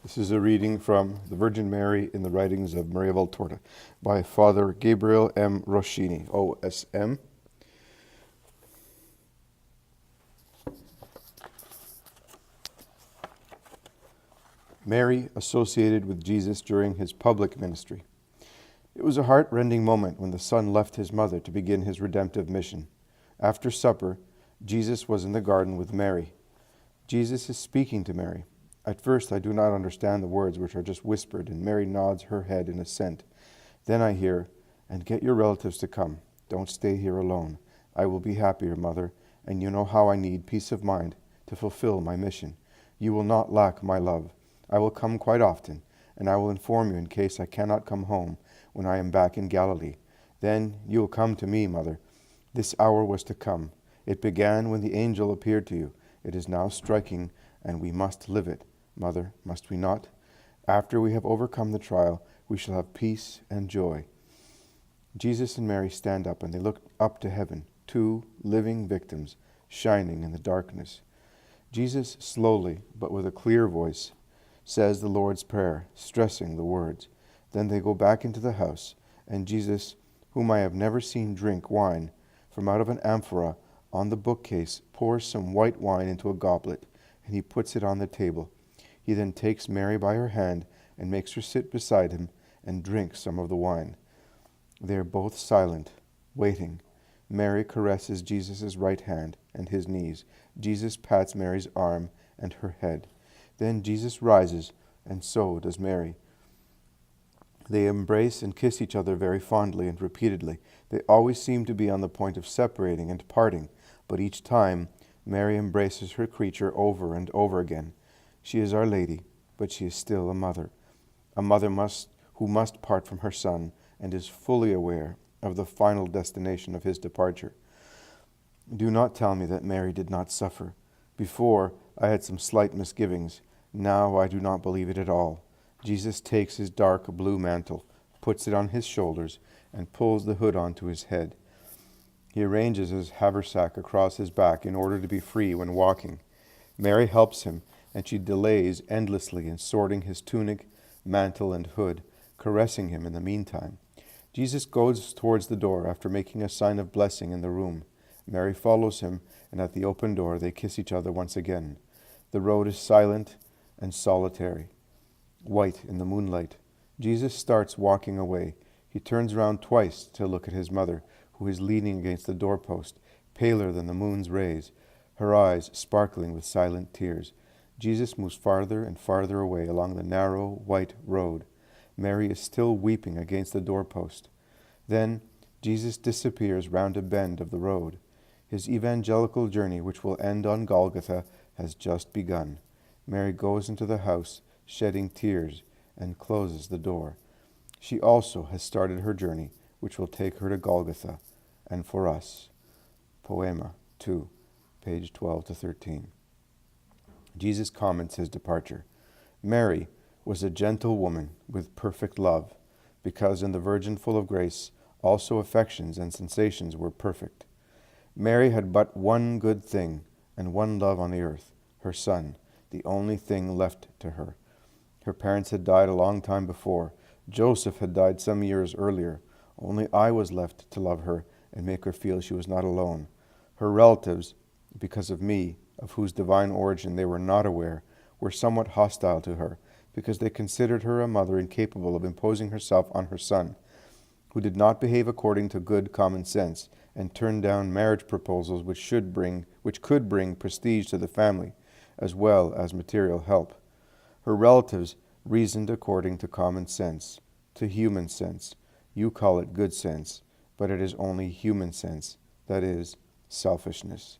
This is a reading from the Virgin Mary in the writings of Maria Valtorta by Father Gabriel M. Roschini, OSM. Mary associated with Jesus during his public ministry. It was a heart-rending moment when the Son left his mother to begin his redemptive mission. After supper, Jesus was in the garden with Mary. Jesus is speaking to Mary. At first, I do not understand the words which are just whispered, and Mary nods her head in assent. Then I hear, "And get your relatives to come. Don't stay here alone. I will be happier, Mother, and you know how I need peace of mind to fulfill my mission. You will not lack my love. I will come quite often, and I will inform you in case I cannot come home when I am back in Galilee. Then you will come to me, Mother. This hour was to come. It began when the angel appeared to you. It is now striking, and we must live it. Mother, must we not? After we have overcome the trial, we shall have peace and joy." Jesus and Mary stand up, and they look up to heaven, two living victims, shining in the darkness. Jesus slowly, but with a clear voice, says the Lord's Prayer, stressing the words. Then they go back into the house, and Jesus, whom I have never seen drink wine, from out of an amphora on the bookcase, pours some white wine into a goblet, and he puts it on the table. He then takes Mary by her hand and makes her sit beside him and drink some of the wine. They are both silent, waiting. Mary caresses Jesus' right hand and his knees. Jesus pats Mary's arm and her head. Then Jesus rises, and so does Mary. They embrace and kiss each other very fondly and repeatedly. They always seem to be on the point of separating and parting, but each time Mary embraces her creature over and over again. She is Our Lady, but she is still a mother who must part from her Son and is fully aware of the final destination of his departure. Do not tell me that Mary did not suffer. Before, I had some slight misgivings. Now I do not believe it at all. Jesus takes his dark blue mantle, puts it on his shoulders, and pulls the hood onto his head. He arranges his haversack across his back in order to be free when walking. Mary helps him, and she delays endlessly in sorting his tunic, mantle, and hood, caressing him in the meantime. Jesus goes towards the door after making a sign of blessing in the room. Mary follows him, and at the open door they kiss each other once again. The road is silent and solitary, white in the moonlight. Jesus starts walking away. He turns round twice to look at his mother, who is leaning against the doorpost, paler than the moon's rays, her eyes sparkling with silent tears. Jesus moves farther and farther away along the narrow, white road. Mary is still weeping against the doorpost. Then Jesus disappears round a bend of the road. His evangelical journey, which will end on Golgotha, has just begun. Mary goes into the house, shedding tears, and closes the door. She also has started her journey, which will take her to Golgotha, and for us. Poema 2, page 12 to 13. Jesus comments his departure. Mary was a gentle woman with perfect love, because in the Virgin full of grace, also affections and sensations were perfect. Mary had but one good thing and one love on the earth, her Son, the only thing left to her. Her parents had died a long time before. Joseph had died some years earlier. Only I was left to love her and make her feel she was not alone. Her relatives, because of me, of whose divine origin they were not aware, were somewhat hostile to her, because they considered her a mother incapable of imposing herself on her Son, who did not behave according to good common sense, and turned down marriage proposals which could bring prestige to the family, as well as material help. Her relatives reasoned according to common sense, to human sense. You call it good sense, but it is only human sense, that is, selfishness.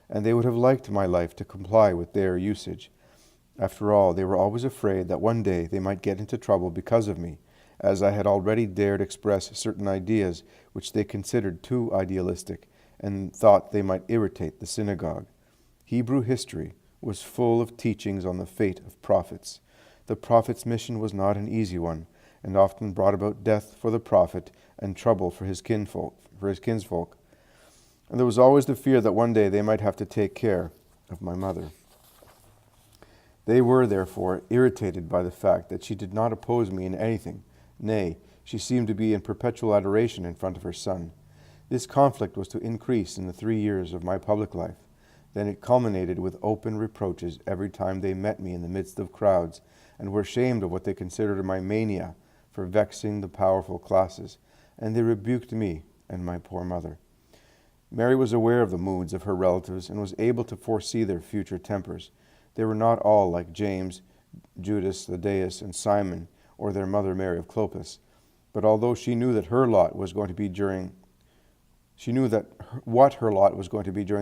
And they would have liked my life to comply with their usage. After all, they were always afraid that one day they might get into trouble because of me, as I had already dared express certain ideas which they considered too idealistic and thought they might irritate the synagogue. Hebrew history was full of teachings on the fate of prophets. The prophet's mission was not an easy one, and often brought about death for the prophet and trouble for his kinsfolk. And there was always the fear that one day they might have to take care of my mother. They were, therefore, irritated by the fact that she did not oppose me in anything. Nay, she seemed to be in perpetual adoration in front of her son. This conflict was to increase in the 3 years of my public life. Then it culminated with open reproaches every time they met me in the midst of crowds, and were ashamed of what they considered my mania for vexing the powerful classes, and they rebuked me and my poor mother. Mary was aware of the moods of her relatives and was able to foresee their future tempers. They were not all like James, Judas, Thaddeus, and Simon, or their mother Mary of Clopas. But although she knew that what her lot was going to be during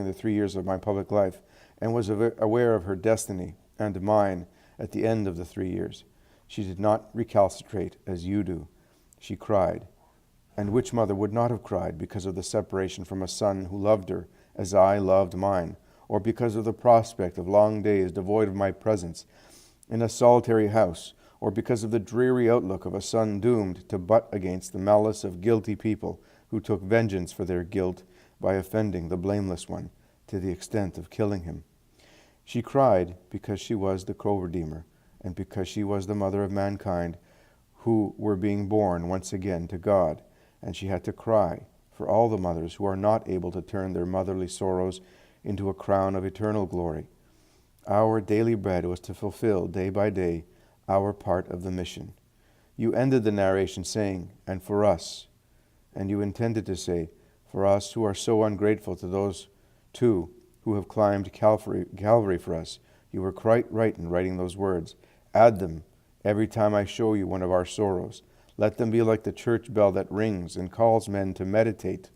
the 3 years of my public life, and was aware of her destiny and mine at the end of the 3 years, she did not recalcitrate as you do. She cried. And which mother would not have cried because of the separation from a son who loved her as I loved mine, or because of the prospect of long days devoid of my presence in a solitary house, or because of the dreary outlook of a son doomed to butt against the malice of guilty people who took vengeance for their guilt by offending the blameless one to the extent of killing him. She cried because she was the co-redeemer, and because she was the mother of mankind who were being born once again to God, and she had to cry for all the mothers who are not able to turn their motherly sorrows into a crown of eternal glory. Our daily bread was to fulfill day by day our part of the mission. You ended the narration saying, and for us, and you intended to say, for us who are so ungrateful to those two who have climbed Calvary for us. You were quite right in writing those words. Add them every time I show you one of our sorrows. Let them be like the church bell that rings and calls men to meditate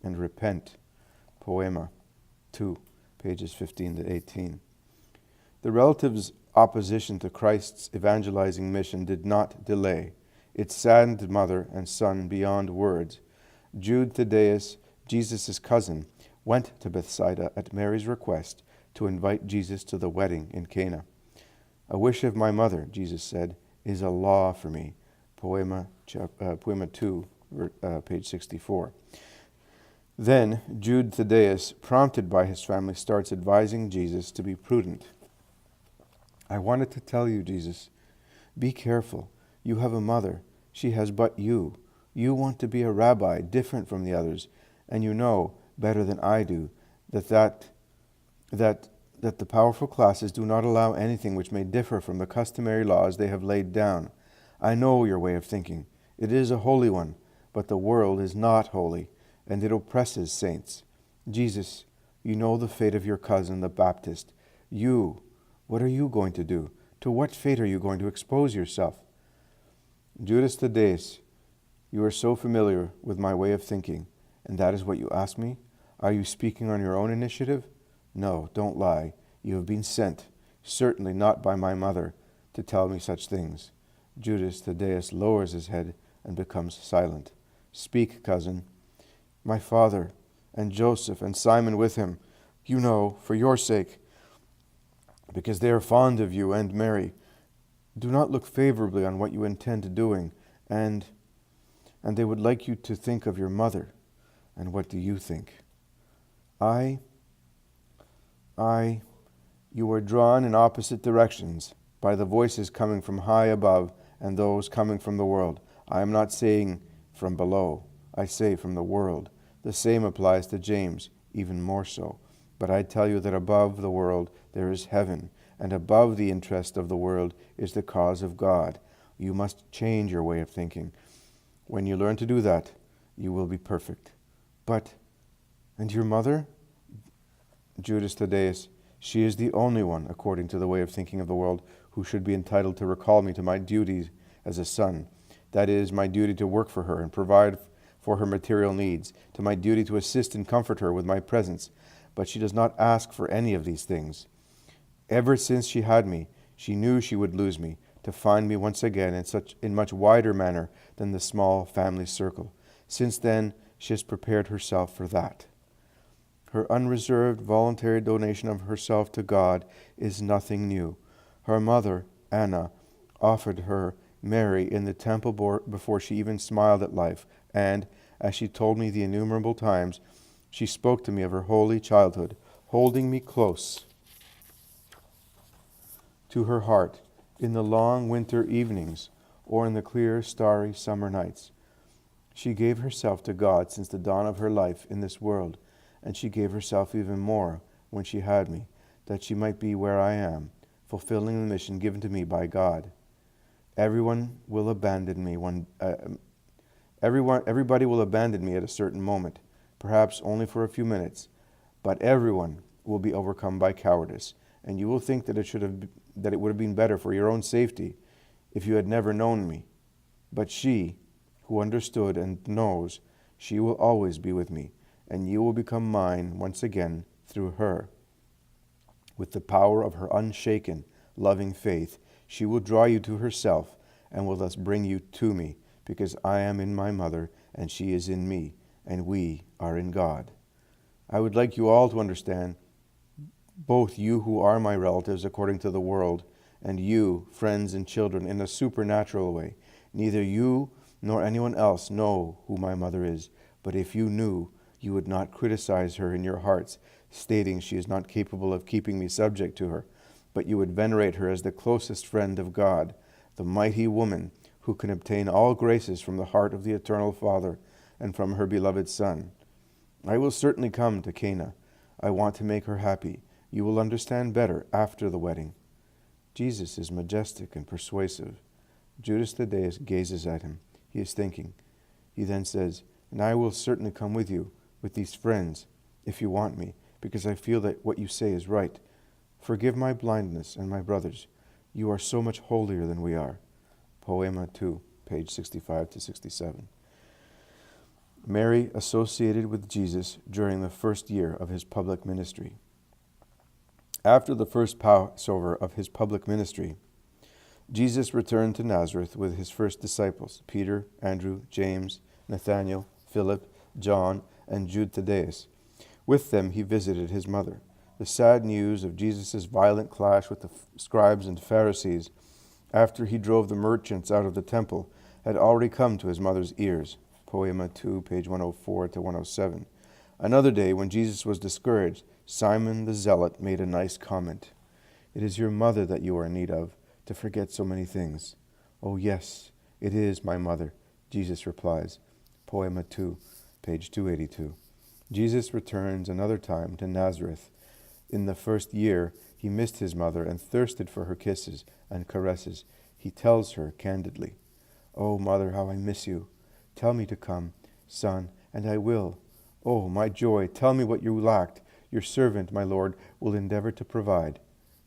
and repent. Poema 2, pages 15 to 18. The relatives' opposition to Christ's evangelizing mission did not delay. It saddened mother and son beyond words. Jude Thaddeus, Jesus' cousin, went to Bethsaida at Mary's request to invite Jesus to the wedding in Cana. A wish of my mother, Jesus said, is a law for me. Poema 2, page 64. Then Jude Thaddeus, prompted by his family, starts advising Jesus to be prudent. I wanted to tell you, Jesus, be careful. You have a mother. She has but you. You want to be a rabbi, different from the others, and you know better than I do that the powerful classes do not allow anything which may differ from the customary laws they have laid down. I know your way of thinking. It is a holy one, but the world is not holy, and it oppresses saints. Jesus, you know the fate of your cousin, the Baptist. What are you going to do? To what fate are you going to expose yourself? Judas Thaddeus, you are so familiar with my way of thinking, and that is what you ask me? Are you speaking on your own initiative? No, don't lie. You have been sent, certainly not by my mother, to tell me such things. Judas Thaddeus lowers his head and becomes silent. Speak, cousin. My father, and Joseph, and Simon with him, you know, for your sake, because they are fond of you and Mary, do not look favorably on what you intend doing, and they would like you to think of your mother. And what do you think? You are drawn in opposite directions by the voices coming from high above and those coming from the world. I am not saying from below, I say from the world. The same applies to James, even more so. But I tell you that above the world there is heaven, and above the interest of the world is the cause of God. You must change your way of thinking. When you learn to do that, you will be perfect. And your mother? Judas Thaddeus, she is the only one, according to the way of thinking of the world, who should be entitled to recall me to my duties as a son. That is, my duty to work for her and provide for her material needs, to my duty to assist and comfort her with my presence. But she does not ask for any of these things. Ever since she had me, she knew she would lose me, to find me once again in much wider manner than the small family circle. Since then, she has prepared herself for that. Her unreserved, voluntary donation of herself to God is nothing new. Her mother, Anna, offered her Mary in the temple before she even smiled at life, and, as she told me the innumerable times, she spoke to me of her holy childhood, holding me close to her heart in the long winter evenings or in the clear, starry summer nights. She gave herself to God since the dawn of her life in this world, and she gave herself even more when she had me, that she might be where I am, fulfilling the mission given to me by God. Everybody will abandon me at a certain moment, perhaps only for a few minutes, but everyone will be overcome by cowardice, and you will think that it would have been better for your own safety if you had never known me. But she, who understood and knows, she will always be with me, and you will become mine once again through her. With the power of her unshaken, loving faith, she will draw you to herself and will thus bring you to me, because I am in my mother and she is in me, and we are in God. I would like you all to understand, both you who are my relatives according to the world, and you, friends and children, in a supernatural way. Neither you nor anyone else know who my mother is, but if you knew, you would not criticize her in your hearts, stating she is not capable of keeping me subject to her, but you would venerate her as the closest friend of God, the mighty woman who can obtain all graces from the heart of the eternal Father and from her beloved Son. I will certainly come to Cana. I want to make her happy. You will understand better after the wedding. Jesus is majestic and persuasive. Judas Thaddeus gazes at him. He is thinking. He then says, "And I will certainly come with you, with these friends, if you want me, because I feel that what you say is right. Forgive my blindness and my brothers. You are so much holier than we are." Poema 2, page 65 to 67. Mary associated with Jesus during the first year of his public ministry. After the first Passover of his public ministry, Jesus returned to Nazareth with his first disciples, Peter, Andrew, James, Nathanael, Philip, John, and Jude Thaddeus. With them he visited his mother. The sad news of Jesus' violent clash with the scribes and Pharisees after he drove the merchants out of the temple had already come to his mother's ears. Poema 2, page 104 to 107. Another day, when Jesus was discouraged, Simon the Zealot made a nice comment. "It is your mother that you are in need of, to forget so many things." "Oh yes, it is my mother," Jesus replies. Poema 2, page 282. Jesus returns another time to Nazareth. In the first year, he missed his mother and thirsted for her kisses and caresses. He tells her candidly, "Oh, mother, how I miss you. Tell me to come, son, and I will. Oh, my joy, tell me what you lacked. Your servant, my Lord, will endeavor to provide.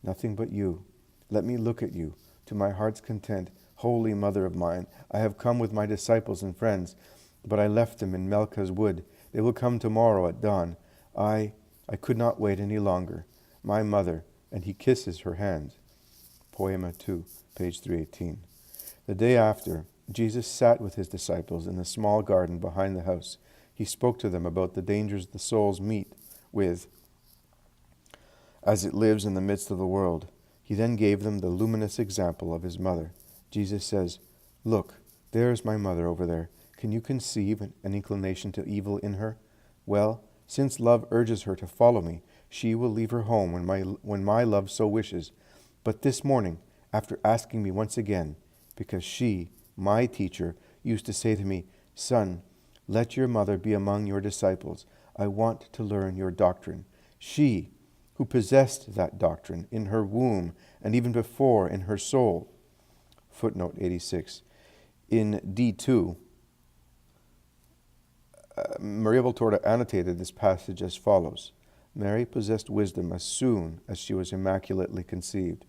Nothing but you. Let me look at you, to my heart's content. Holy mother of mine, I have come with my disciples and friends, but I left them in Melka's wood. They will come tomorrow at dawn. I could not wait any longer. My mother," and he kisses her hand. Poema 2, page 318. The day after, Jesus sat with his disciples in the small garden behind the house. He spoke to them about the dangers the souls meet with as it lives in the midst of the world. He then gave them the luminous example of his mother. Jesus says, "Look, there is my mother over there. Can you conceive an inclination to evil in her? Well, since love urges her to follow me, she will leave her home when my love so wishes. But this morning, after asking me once again, because she, my teacher, used to say to me, 'Son, let your mother be among your disciples. I want to learn your doctrine.' She, who possessed that doctrine in her womb and even before in her soul." Footnote 86. In D2, Maria Valtorta annotated this passage as follows. Mary possessed wisdom as soon as she was immaculately conceived,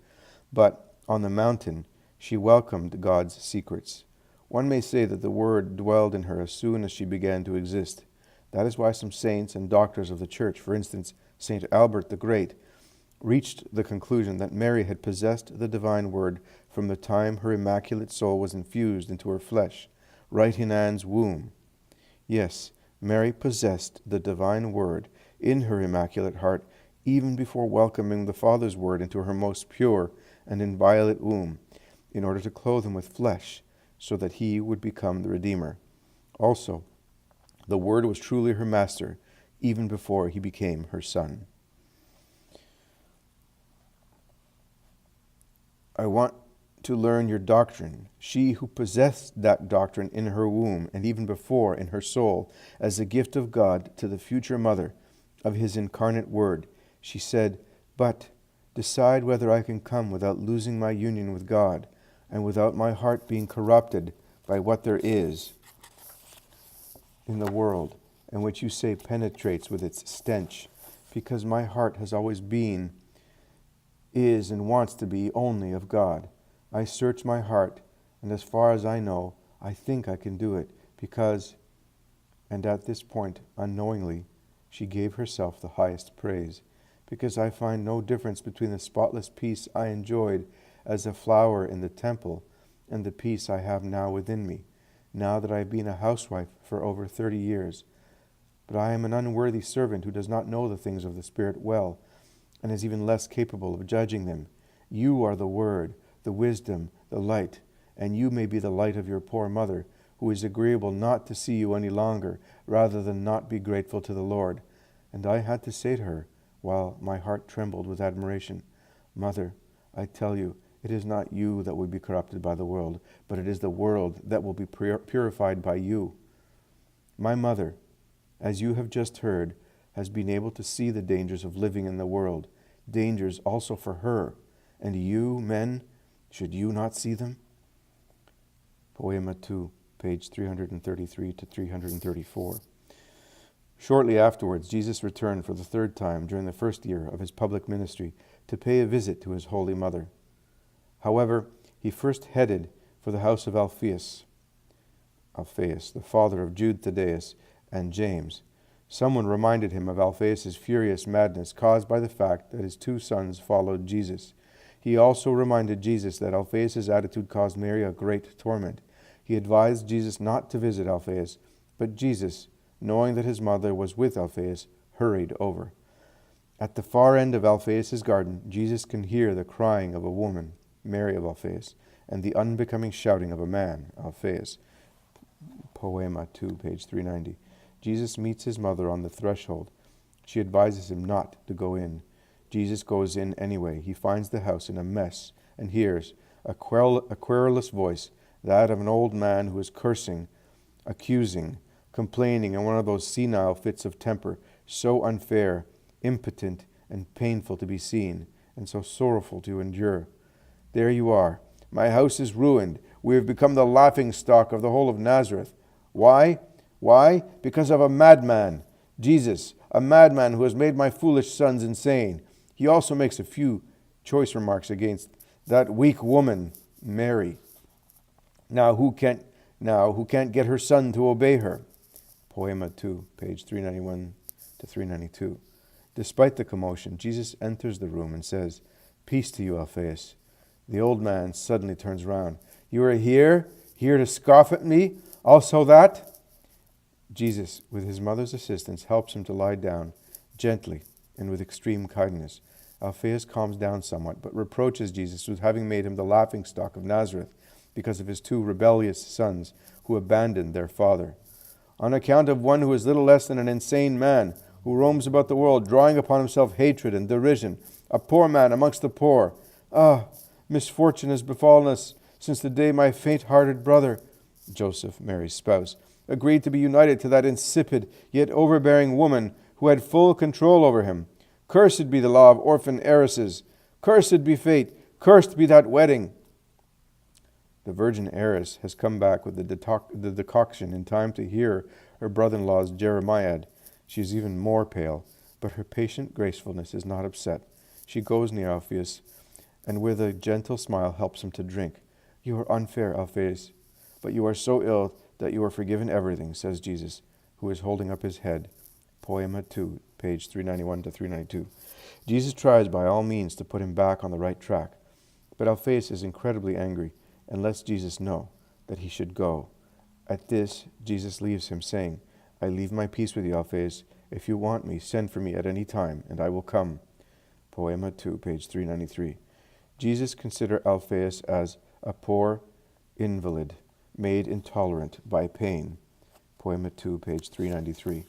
but on the mountain she welcomed God's secrets. One may say that the Word dwelled in her as soon as she began to exist. That is why some saints and doctors of the Church, for instance, St. Albert the Great, reached the conclusion that Mary had possessed the divine Word from the time her immaculate soul was infused into her flesh, right in Anne's womb. Yes, Mary possessed the divine Word in her immaculate heart even before welcoming the Father's Word into her most pure and inviolate womb, in order to clothe him with flesh, so that he would become the Redeemer. Also, the Word was truly her master, even before he became her son. I want to learn your doctrine. She who possessed that doctrine in her womb, and even before in her soul, as a gift of God to the future mother of his incarnate word, she said, but decide whether I can come without losing my union with God, and without my heart being corrupted by what there is in the world, and which you say penetrates with its stench, because my heart has always been, is, and wants to be only of God. I search my heart, and as far as I know, I think I can do it, because, and at this point, unknowingly, she gave herself the highest praise, because I find no difference between the spotless peace I enjoyed as a flower in the temple and the peace I have now within me, now that I have been a housewife for over 30 years. But I am an unworthy servant who does not know the things of the Spirit well, and is even less capable of judging them. You are the Word, the wisdom, the light, and you may be the light of your poor mother, who is agreeable not to see you any longer, rather than not be grateful to the Lord. And I had to say to her, while my heart trembled with admiration, Mother, I tell you, it is not you that will be corrupted by the world, but it is the world that will be purified by you. My mother, as you have just heard, has been able to see the dangers of living in the world, dangers also for her. And you, men, should you not see them? Poema 2, page 333 to 334. Shortly afterwards, Jesus returned for the third time during the first year of his public ministry to pay a visit to his Holy Mother. However, he first headed for the house of Alphaeus, the father of Jude Thaddeus and James. Someone reminded him of Alphaeus' furious madness caused by the fact that his two sons followed Jesus. He also reminded Jesus that Alphaeus' attitude caused Mary a great torment. He advised Jesus not to visit Alphaeus, but Jesus, knowing that his mother was with Alphaeus, hurried over. At the far end of Alphaeus' garden, Jesus can hear the crying of a woman, Mary of Alphaeus, and the unbecoming shouting of a man, Alphaeus. Poema 2, page 390. Jesus meets his mother on the threshold. She advises him not to go in. Jesus goes in anyway. He finds the house in a mess and hears a querulous voice, that of an old man who is cursing, accusing, complaining in one of those senile fits of temper, so unfair, impotent, and painful to be seen, and so sorrowful to endure. There you are. My house is ruined. We have become the laughingstock of the whole of Nazareth. Why? Why? Because of a madman, Jesus, a madman who has made my foolish sons insane. He also makes a few choice remarks against that weak woman, Mary. Now who can't get her son to obey her? Poema 2, page 391 to 392. Despite the commotion, Jesus enters the room and says, Peace to you, Alphaeus. The old man suddenly turns round. You are here to scoff at me? Also that? Jesus, with his mother's assistance, helps him to lie down, gently and with extreme kindness. Alphaeus calms down somewhat, but reproaches Jesus with having made him the laughingstock of Nazareth because of his two rebellious sons who abandoned their father. On account of one who is little less than an insane man, who roams about the world, drawing upon himself hatred and derision, a poor man amongst the poor. Ah, misfortune has befallen us since the day my faint-hearted brother, Joseph, Mary's spouse, agreed to be united to that insipid yet overbearing woman who had full control over him. Cursed be the law of orphan heiresses. Cursed be fate. Cursed be that wedding. The virgin heiress has come back with the decoction in time to hear her brother-in-law's jeremiad. She is even more pale, but her patient gracefulness is not upset. She goes near Alphaeus, and with a gentle smile helps him to drink. You are unfair, Alphaeus, but you are so ill that you are forgiven everything, says Jesus, who is holding up his head. Poema 2, page 391 to 392. Jesus tries by all means to put him back on the right track, but Alphaeus is incredibly angry and lets Jesus know that he should go. At this, Jesus leaves him, saying, I leave my peace with you, Alphaeus. If you want me, send for me at any time, and I will come. Poema 2, page 393. Jesus considered Alphaeus as a poor invalid, made intolerant by pain. Poema 2, page 393.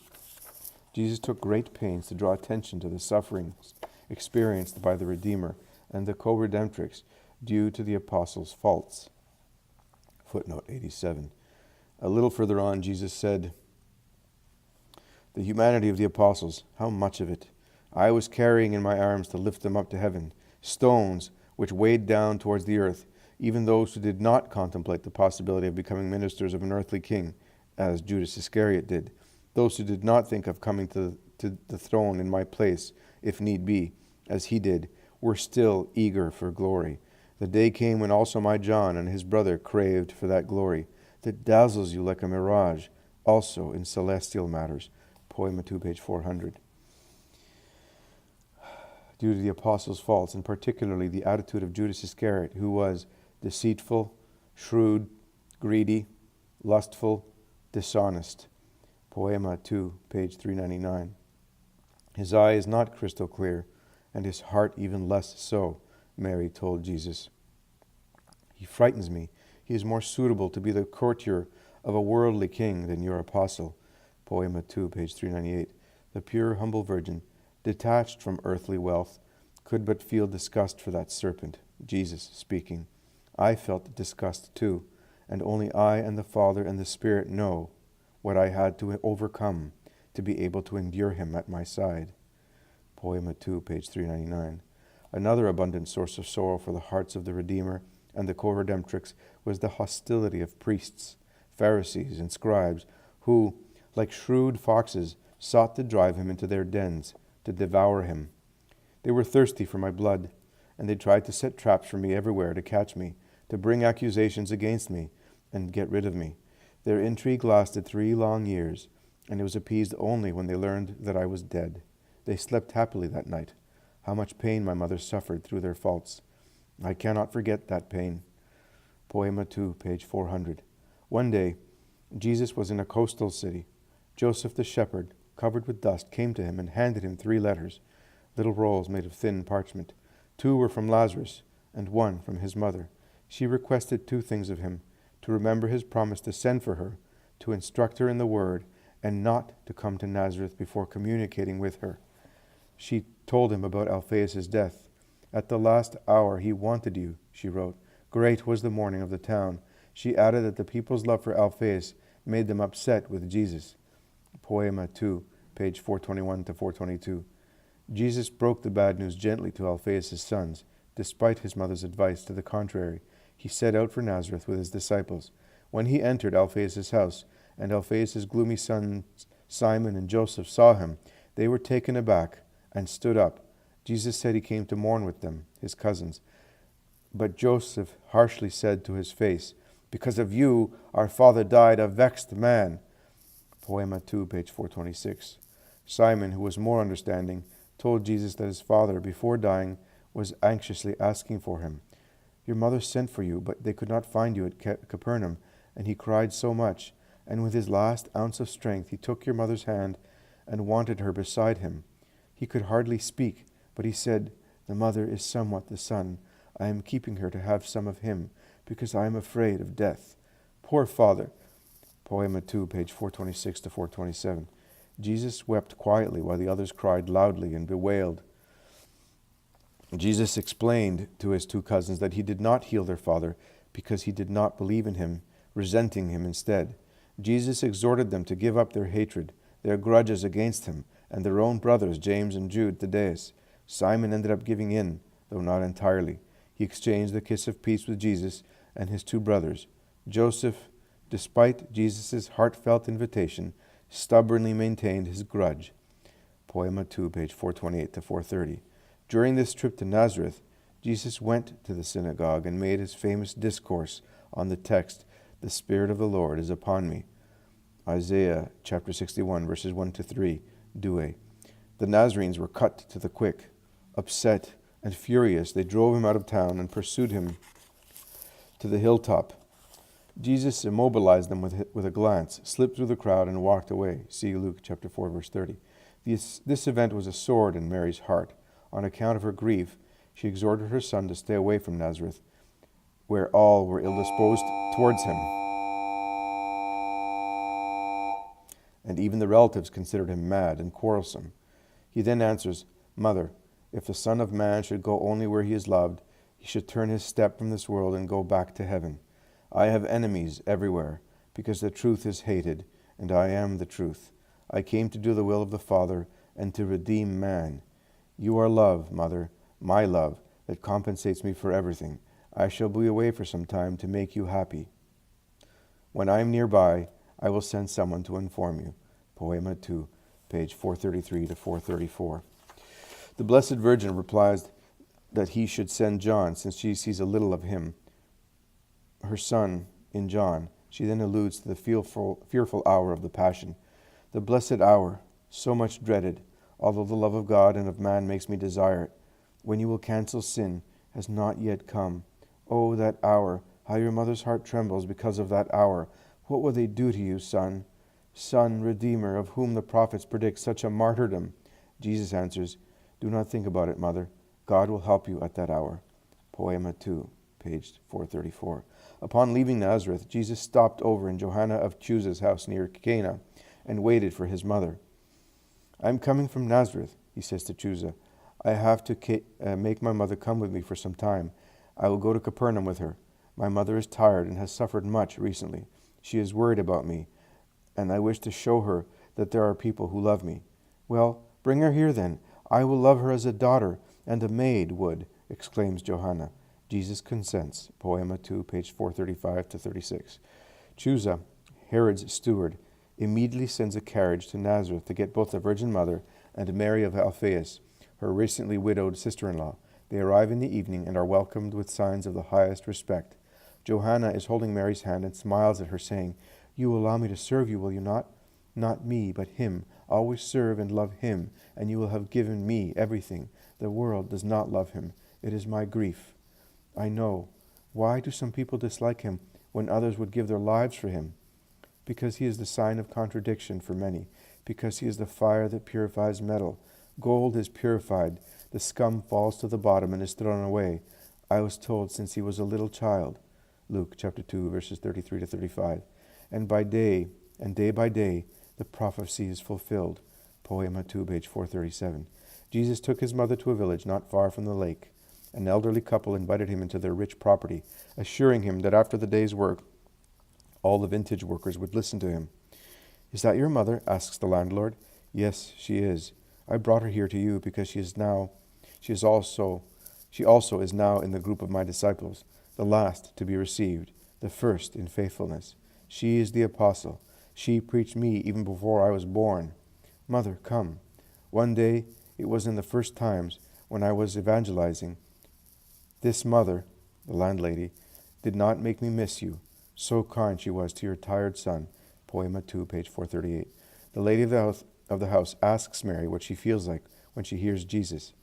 Jesus took great pains to draw attention to the sufferings experienced by the Redeemer and the co-redemptrix, due to the apostles' faults. Footnote 87. A little further on, Jesus said, the humanity of the apostles, how much of it I was carrying in my arms to lift them up to heaven, stones which weighed down towards the earth, even those who did not contemplate the possibility of becoming ministers of an earthly king, as Judas Iscariot did, those who did not think of coming to the throne in my place, if need be, as he did, were still eager for glory. The day came when also my John and his brother craved for that glory that dazzles you like a mirage, also in celestial matters. Poema 2, page 400. Due to the apostles' faults, and particularly the attitude of Judas Iscariot, who was deceitful, shrewd, greedy, lustful, dishonest. Poema 2, page 399. His eye is not crystal clear, and his heart even less so, Mary told Jesus. He frightens me. He is more suitable to be the courtier of a worldly king than your apostle. Poema 2, page 398. The pure, humble virgin, detached from earthly wealth, could but feel disgust for that serpent. Jesus speaking. I felt disgust too, and only I and the Father and the Spirit know what I had to overcome to be able to endure him at my side. Poema 2, page 399. Another abundant source of sorrow for the hearts of the Redeemer and the co-redemptrix was the hostility of priests, Pharisees, and scribes, who, like shrewd foxes, sought to drive him into their dens, to devour him. They were thirsty for my blood, and they tried to set traps for me everywhere to catch me, to bring accusations against me, and get rid of me. Their intrigue lasted 3 long years, and it was appeased only when they learned that I was dead. They slept happily that night. How much pain my mother suffered through their faults. I cannot forget that pain. Poema 2, page 400. One day, Jesus was in a coastal city. Joseph the shepherd, covered with dust, came to him and handed him 3 letters, little rolls made of thin parchment. 2 were from Lazarus, and 1 from his mother. She requested 2 things of him: to remember his promise to send for her, to instruct her in the word, and not to come to Nazareth before communicating with her. She told him about Alphaeus' death. At the last hour he wanted you, she wrote. Great was the mourning of the town. She added that the people's love for Alphaeus made them upset with Jesus. Poema 2, page 421 to 422. Jesus broke the bad news gently to Alphaeus' sons, despite his mother's advice to the contrary. He set out for Nazareth with his disciples. When he entered Alphaeus' house, and Alphaeus' gloomy sons Simon and Joseph saw him, they were taken aback and stood up. Jesus said he came to mourn with them, his cousins. But Joseph harshly said to his face, Because of you, our father died a vexed man. Poema 2, page 426. Simon, who was more understanding, told Jesus that his father, before dying, was anxiously asking for him. Your mother sent for you, but they could not find you at Capernaum, and he cried so much. And with his last ounce of strength, he took your mother's hand and wanted her beside him. He could hardly speak, but he said, The mother is somewhat the son. I am keeping her to have some of him, because I am afraid of death. Poor father. Poema 2, page 426 to 427. Jesus wept quietly while the others cried loudly and bewailed. Jesus explained to his 2 cousins that he did not heal their father because he did not believe in him, resenting him instead. Jesus exhorted them to give up their hatred, their grudges against him, and their own brothers, James and Jude, Thaddeus. Simon ended up giving in, though not entirely. He exchanged the kiss of peace with Jesus and his 2 brothers. Joseph, despite Jesus' heartfelt invitation, stubbornly maintained his grudge. Poema 2, page 428 to 430. During this trip to Nazareth, Jesus went to the synagogue and made his famous discourse on the text, The Spirit of the Lord is upon me. Isaiah chapter 61, verses 1 to 3, Douay. The Nazarenes were cut to the quick. Upset and furious, they drove him out of town and pursued him to the hilltop. Jesus immobilized them with a glance, slipped through the crowd, and walked away. See Luke chapter 4, verse 30. This event was a sword in Mary's heart. On account of her grief, she exhorted her son to stay away from Nazareth, where all were ill-disposed towards him. And even the relatives considered him mad and quarrelsome. He then answers, Mother, if the Son of Man should go only where he is loved, he should turn his step from this world and go back to heaven. I have enemies everywhere, because the truth is hated, and I am the truth. I came to do the will of the Father and to redeem man. You are love, Mother, my love, that compensates me for everything. I shall be away for some time to make you happy. When I am nearby, I will send someone to inform you. Poema 2, page 433 to 434. The Blessed Virgin replies that he should send John, since she sees a little of him, her son, in John. She then alludes to the fearful hour of the Passion. The blessed hour, so much dreaded, although the love of God and of man makes me desire it, when you will cancel sin, has not yet come. Oh, that hour, how your mother's heart trembles because of that hour. What will they do to you, son? Son, Redeemer, of whom the prophets predict such a martyrdom? Jesus answers, do not think about it, mother. God will help you at that hour. Poema 2, page 434. Upon leaving Nazareth, Jesus stopped over in Johanna of Chuza's house near Cana and waited for his mother. I am coming from Nazareth, he says to Chuza. I have to make my mother come with me for some time. I will go to Capernaum with her. My mother is tired and has suffered much recently. She is worried about me, and I wish to show her that there are people who love me. Well, bring her here then. I will love her as a daughter and a maid would, exclaims Johanna. Jesus consents. Poema 2, page 435 to 36. Chuza, Herod's steward, immediately sends a carriage to Nazareth to get both the Virgin Mother and Mary of Alphaeus, her recently widowed sister-in-law. They arrive in the evening and are welcomed with signs of the highest respect. Johanna is holding Mary's hand and smiles at her, saying, You will allow me to serve you, will you not? Not me, but him. Always serve and love him, and you will have given me everything. The world does not love him. It is my grief. I know. Why do some people dislike him when others would give their lives for him? Because he is the sign of contradiction for many, because he is the fire that purifies metal. Gold is purified, the scum falls to the bottom and is thrown away. I was told since he was a little child. Luke chapter 2, verses 33 to 35. And by day by day, the prophecy is fulfilled. Poema 2, page 437. Jesus took his mother to a village not far from the lake. An elderly couple invited him into their rich property, assuring him that after the day's work, all the vintage workers would listen to him. Is that your mother? Asks the landlord. Yes, she is. I brought her here to you because she also is now in the group of my disciples, the last to be received, the first in faithfulness. She is the apostle. She preached me even before I was born. Mother, come. One day, it was in the first times when I was evangelizing. This mother, the landlady, did not make me miss you. So kind she was to your tired son. Poema 2, page 438. The lady of the house asks Mary what she feels like when she hears Jesus.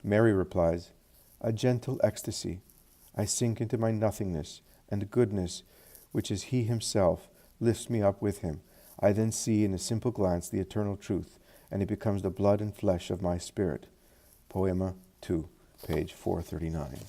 Mary replies, A gentle ecstasy. I sink into my nothingness, and goodness, which is he himself, lifts me up with him. I then see in a simple glance the eternal truth, and it becomes the blood and flesh of my spirit. Poema 2, page 439.